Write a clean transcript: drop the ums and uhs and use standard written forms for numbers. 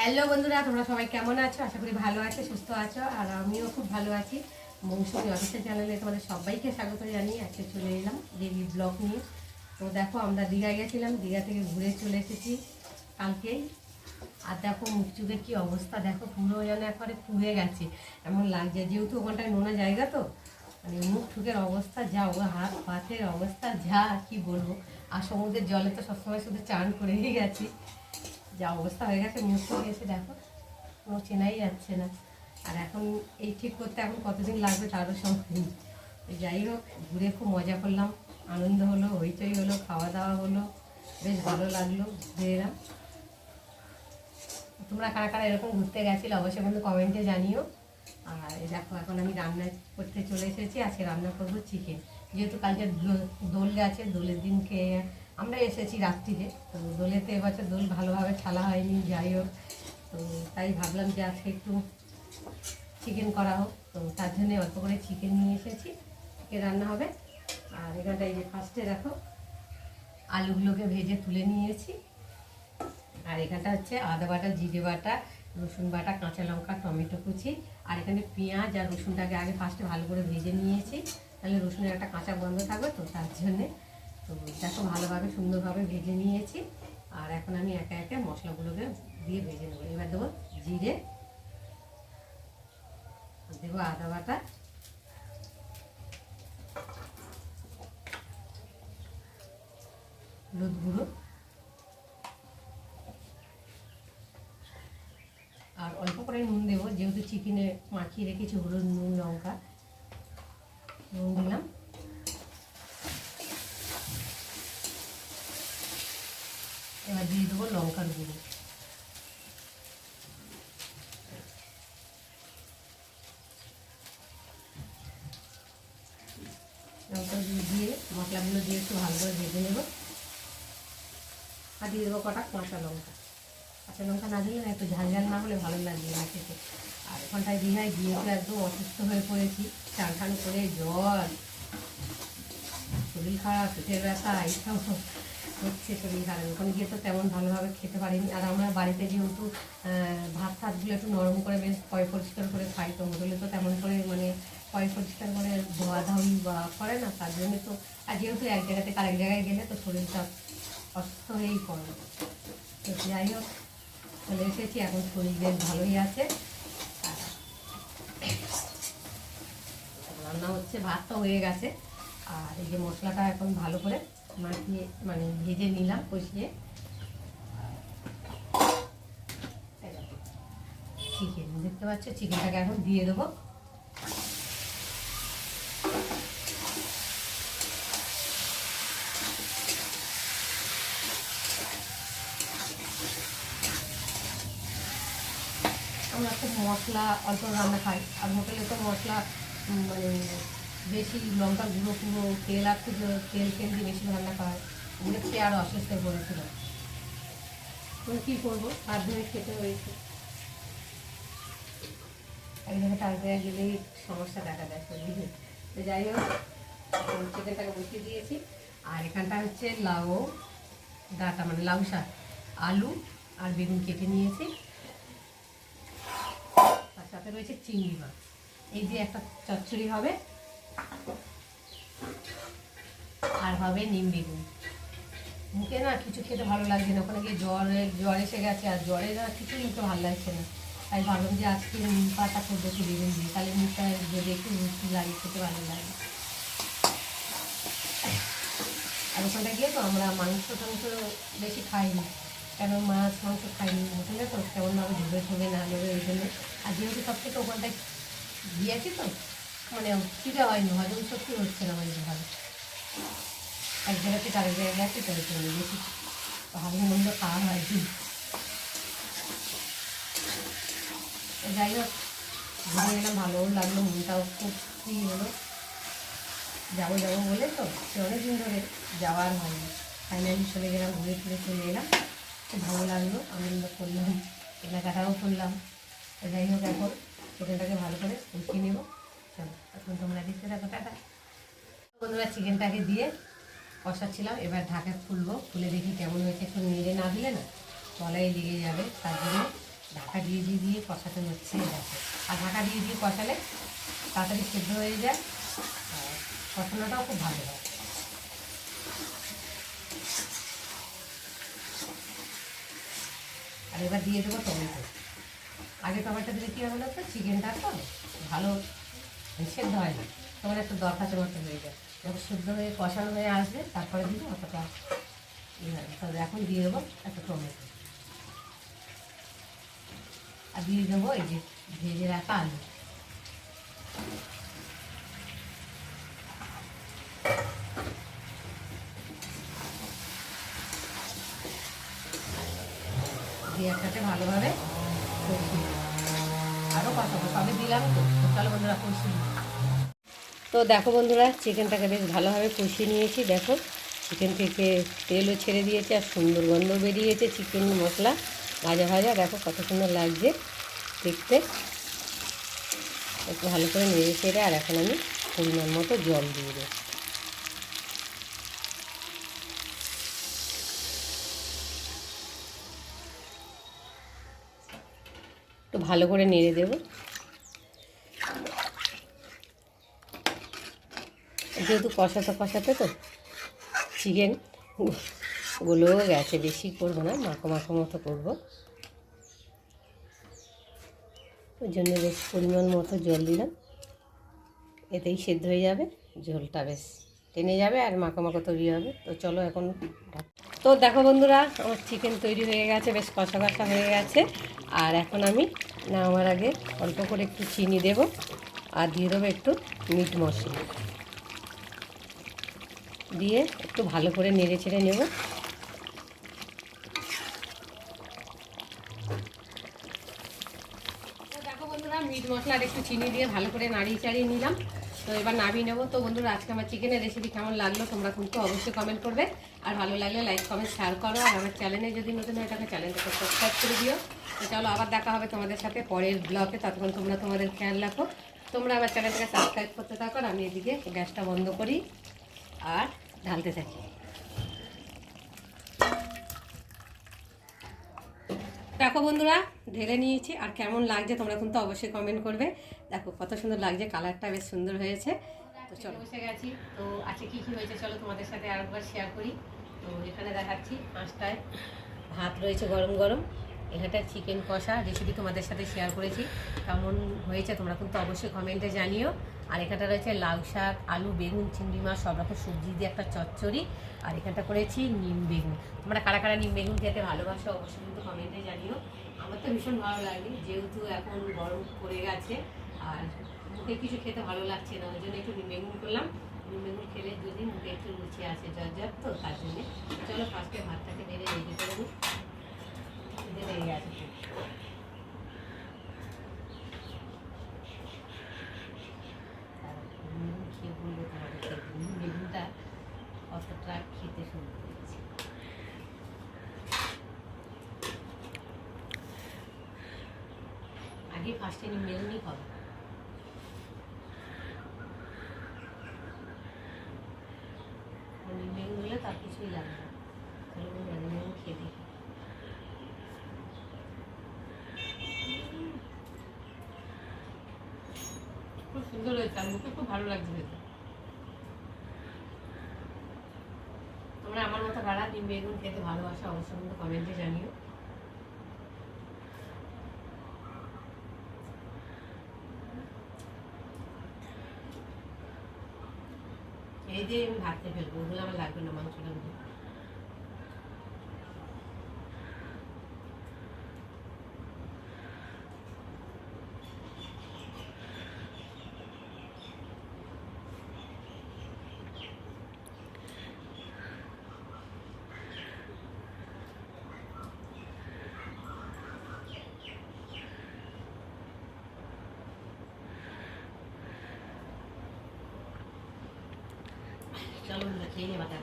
Hello বন্ধুরা, তোমরা সবাই কেমন আছো? আশা করি ভালো আছো, সুস্থ আছো। আর আমিও খুব ভালো আছি। মৌসুমী অফিসিয়াল চ্যানেলে তোমাদের সবাইকে স্বাগত জানিয়ে আজকে চলে এলাম ডেইলি ব্লগ নিয়ে। তো দেখো, আমরা দীঘায় গেছিলাম, দীঘা থেকে ঘুরে চলে এসেছি কালকেই। আর দেখো মুখ চুখের কী অবস্থা, দেখো পুরো যেন একবারে পুড়ে গেছে এমন লাগছে, যেহেতু ওখানটায় নোনা জায়গা তো। মানে মুখ ঠুকের অবস্থা যা, ও হাত পাতের অবস্থা যা, কি বলবো। আর সমুদ্রের জলে তো সবসময় শুধু চান করেই গেছি, যা অবস্থা হয়ে গেছে মুখ থেকে এসে দেখো কোনো চেনাই যাচ্ছে না। আর এখন এই ঠিক করতে এখন কতদিন লাগবে তারও সময় নেই। যাই হোক, ঘুরে খুব মজা করলাম, আনন্দ হলো, হইচই হলো, খাওয়া দাওয়া হলো, বেশ ভালো লাগলো, ঘুরে এলাম। তোমরা কারা কারা এরকম ঘুরতে গেছিলে অবশ্যই কিন্তু কমেন্টে জানিও। আর এই দেখো, এখন আমি রান্না করতে চলে এসেছি। আজকে রান্না করবো চিকেন, যেহেতু কালকে দোল গেছে, দোলের দিনকে আমরা এসেছি রাত্রিরে। তো দোলেতে এবছর দোল ভালোভাবে খেলা হয়নি, যাই হোক। তো তাই ভাবলাম যে আজকে একটু চিকেন করা হোক। তো তার জন্য অল্প করে চিকেন নিয়ে এসেছি, চিকেন রান্না হবে। আর এখানটা এই যে ফার্স্টে দেখো আলুগুলোকে ভেজে তুলে নিয়েছি। আর এখানটা হচ্ছে আদা বাটা, জিরে বাটা, রসুন বাটা, কাঁচা লঙ্কা, টমেটো কুচি। আর এখানে পেঁয়াজ আর রসুনটাকে আগে ফার্স্টে ভালো করে ভেজে নিয়েছি, তাহলে রসুনের একটা কাঁচা গন্ধ থাকবে, তো তার জন্যে। তো দেখো ভালোভাবে সুন্দরভাবে ভেজে নিয়েছি। আর এখন আমি একে একে মশলাগুলোকে দিয়ে ভেজে নেবো। এবার দেবো জিরে, দেবো আদা বাটা, হলুদ গুঁড়ো, আর অল্প করে নুন দেবো, যেহেতু চিকেনে মাখিয়ে রেখেছি হলুদ, নুন, লঙ্কা, নুন দিলাম। এবার দিয়ে দেবো লঙ্কার গুঁড়ো। লঙ্কার গুঁড়ো দিয়ে মশলাগুলো দিয়ে একটু ভালো করে ভেজে নেব। আর দিয়ে দেবো কটা কাঁচা লঙ্কা। কাঁচা লঙ্কা না দিলে না, একটু ঝাল ঝাল না হলে ভালো লাগবে না খেতে। আর ওখানটায় দীঘায় গিয়ে তো একদম অসুস্থ হয়ে পড়েছি, চান টান করে জ্বর, শরীর খারাপ, পেটের ব্যথা, এইসব হচ্ছে শরীর খারাপ। ওখানে গিয়ে তো তেমন ভালোভাবে খেতে পারিনি। আর আমরা বাড়িতে যেহেতু ভাত টাতগুলো একটু নরম করে বেশ পয় পরিষ্কার করে খাই, তো হোটেলে তো তেমন করে মানে পয় পরিষ্কার করে ধোয়া ধাউই বা করে না, তার জন্য তো। আর যেহেতু এক জায়গা থেকে আরেক জায়গায় গেলে তো শরীরটা অসুস্থ হয়েই পড়ে। তো যাই হোক, চলে এসেছি, এখন শরীর বেশ ভালোই আছে। রান্না হচ্ছে, ভাতটা হয়ে গেছে। আর এই যে মশলাটা এখন ভালো করে মাখিয়ে মানে ভেজে নিলাম, কষিয়ে। চিকেন দেখতে পাচ্ছ, চিকেনটাকে এখন দিয়ে দেবো। আমরা খুব মশলা অল্প রান্না খাই, আর হোটেলে তো মশলা মানে বেশি, লঙ্কা গুঁড়ো পুরো, তেল আর তেল দিয়ে বেশি রান্না করা হয়, ওগুলো খেয়ে আরও অসুস্থ হয়ে পড়েছিল। তুমি কী করবো, বাধ্য হয়ে খেতে হয়েছে। এক জায়গায় তার জায়গায় গেলেই সমস্যা দেখা দেয় শরীরে। তো যাই হোক, চিকেনটাকে বসিয়ে দিয়েছি। আর এখানটা হচ্ছে লাউ ডাঁটা, মানে লাউ শাক, আলু আর বেগুন কেটে নিয়েছি। তার সাথে রয়েছে চিংড়ি মাছ। এই যে একটা চচ্চড়ি হবে, আর হবে নিম বেগুন। মুখে না কিছু খেতে ভালো লাগছে না, ওখানে গিয়ে জ্বর এসে গেছে, আর জ্বরে না কিছুই মুখে ভালো লাগছে না। তাই ভাবলাম যে আজকে নিম পাতা করবো একটু বেগুন দিয়ে, তাহলে মুখটা যদি একটু রুচি লাগে, খেতে ভালো লাগে। আর ওখানটা গিয়ে তো আমরা মাংস টাংস বেশি খাইনি, কেন মাছ মাংস খাইনি হোটেলে, তো কেমনভাবে ঢুকে না নেবে ওই জন্য। আর যেহেতু সব থেকে ওখানটায় গিয়েছি তো মানে খিদে হয়নি, হজম শক্তি হচ্ছে না মানে ভালো। এক জায়গা থেকে আরেক জায়গায় গেছি, তো ওই জন্য বেশি ভালো মন্দ খাওয়া হয়নি। যাই হোক, ঘুরে গেলাম, ভালোও লাগলো, মনটাও খুব ফ্রি হলো। যাবো বলে তো সে অনেকদিন ধরে যাওয়ার হয়নি, ফাইনালি চলে গেলাম, ঘুরে ফিরে চলে এলাম। খুব ভালো লাগলো, আনন্দ করলাম, কেনাকাটাও করলাম। যাই হোক, এখন চিকেনটাকে ভালো করে কষিয়ে নেবো। চলো, এখন তোমরা দেখতে থাকো, টাটা। বন্ধুরা, চিকেনটাকে দিয়ে কষাচ্ছিলাম, এবার ঢাকা খুলবো, খুলে দেখি কেমন হয়েছে। একটু নেড়ে না দিলে না তলায় লেগে যাবে, তার জন্য ঢাকা দিয়ে দিয়ে দিয়ে কষাতে হচ্ছে, দেখো। আর ঢাকা দিয়ে দিয়ে কষালে তাড়াতাড়ি সেদ্ধ হয়ে যায়, আর কষানোটাও খুব ভালো হয়। আর এবার দিয়ে দেবো টমেটো। আগে টমেটো দিলে কী হবে না, তো চিকেনটা তো ভালো সেদ্ধ হয় না, তোমার একটু দরকার মতো হয়ে যায়। যখন সেদ্ধ হয়ে কষানো হয়ে আসবে তারপরে দিলে অতটা ইয়ে হবে। তবে এখন দিয়ে দেবো একটা টমেটো, আর দিয়ে দেবো এই যে ভেজে রাখা আলু। দিয়ে একসাথে ভালোভাবে কষিয়ে আরও কষাবো, সবই দিলাম তো। তাহলে বন্ধুরা কষিয়ে, তো দেখো বন্ধুরা চিকেনটাকে বেশ ভালোভাবে কষিয়ে নিয়েছি। দেখো চিকেন থেকে তেলও ছেড়ে দিয়েছে আর সুন্দর গন্ধ বেরিয়েছে চিকেন মশলা ভাজা ভাজা। দেখো কত সুন্দর লাগছে দেখতে। একটু ভালো করে নেড়ে ছেড়ে আর এখন আমি পরিমাণ মতো জল দিয়ে দেবো। একটু ভালো করে নেড়ে দেবো। যেহেতু কষাতে কষাতে তো চিকেন গুলোও গেছে, বেশি করবো না, মাখো মাখো মতো করবো। ওই জন্য বেশ পরিমাণ মতো জল দিলাম, এতেই সেদ্ধ হয়ে যাবে, ঝোলটা বেশ টেনে যাবে আর মাখো মাখো তৈরি হবে। তো চলো এখন, তো দেখো বন্ধুরা আমার চিকেন তৈরি হয়ে গেছে, বেশ কষা কষা হয়ে গেছে। আর এখন আমি নামার আগে অল্প করে একটু চিনি দেব আর দিয়ে দেবো একটু মিট মশলা দিয়ে একটু ভালো করে নেড়ে ছেড়ে নেব। দেখো বন্ধুরা মিট মশলা আর একটু চিনি দিয়ে ভালো করে নাড়িয়ে চাড়িয়ে নিলাম। তো এবার নামিয়ে নেবো। তো বন্ধুরা আজকে আমার চিকেনের রেসিপি কেমন লাগলো তোমরা কিন্তু অবশ্যই কমেন্ট করবে, আর ভালো লাগলে লাইক কমেন্ট শেয়ার করো। আর আমার চ্যানেলে যদি নতুন হয়ে থাকে চ্যানেলটাকে সাবস্ক্রাইব করে দিও। তো চলো আবার দেখা হবে তোমাদের সাথে পরের ব্লগে, ততক্ষণ তোমরা তোমাদের খেয়াল রাখো। তোমরা আমার চ্যানেলটাকে সাবস্ক্রাইব করতে থাকো, আমি এদিকে গ্যাসটা বন্ধ করি আর ঢালতে থাকি। দেখো বন্ধুরা ঢেলে নিয়েছি, আর কেমন লাগছে তোমরা কিন্তু অবশ্যই কমেন্ট করবে। দেখো কত সুন্দর লাগছে, কালারটা বেশ সুন্দর হয়েছে। তো চলো বসে গেছি। তো আজকে কী কী হয়েছে চলো তোমাদের সাথে আরেকবার শেয়ার করি। তো এখানে দেখাচ্ছি পাঁচটায় ভাত রয়েছে গরম গরম, এখানটা চিকেন কষা রেসিপি তোমাদের সাথে শেয়ার করেছি, কেমন হয়েছে তোমরা কিন্তু অবশ্যই কমেন্টে জানিও। আর এখানটা রয়েছে লাউ শাক, আলু, বেগুন, চিংড়ি মাছ, সব রকম সবজি দিয়ে একটা চচ্চড়ি। আর এখানটা করেছি নিম বেগুন। তোমরা কারা কারা নিম বেগুন খেতে ভালোবাসো অবশ্যই কিন্তু কমেন্টে জানিও। আমার তো ভীষণ ভালো লাগে, যেহেতু এখন গরম পড়ে গেছে আর মুখে কিছু খেতে ভালো লাগছে না, ওই জন্য একটু নিম বেগুন করলাম। নিম বেগুন খেলে যদি মুখে একটু রুচি আসে জ্বর তো তার জন্যে। চলো ফার্স্টে ভাতটাকে বেড়ে রেডি করে নিই, লেগে গেছে। খেয়ে বলবো তোমাদেরকে বেগুনটা কতটা খেতে সুন্দর হয়েছে। আগে ফার্স্টে নিম বেগুনই খাবো, নিম বেগুন হলে তার কিছুই লাগে না। তাহলে নিম বেগুন খেয়ে দেখি। খুব সুন্দর হয়েছে, আর মুখে খুব ভালো লাগছে খেতে। তোমরা আমার মতো কারা নিম বেগুন খেতে ভালোবাসো অবশ্যই কিন্তু কমেন্টে জানিও। এই যে আমি ভাতটা ফেলবো, ওগুলো আমার লাগবে না, মাংস লাগবে। চলো খেয়ে নিয়ে বাটা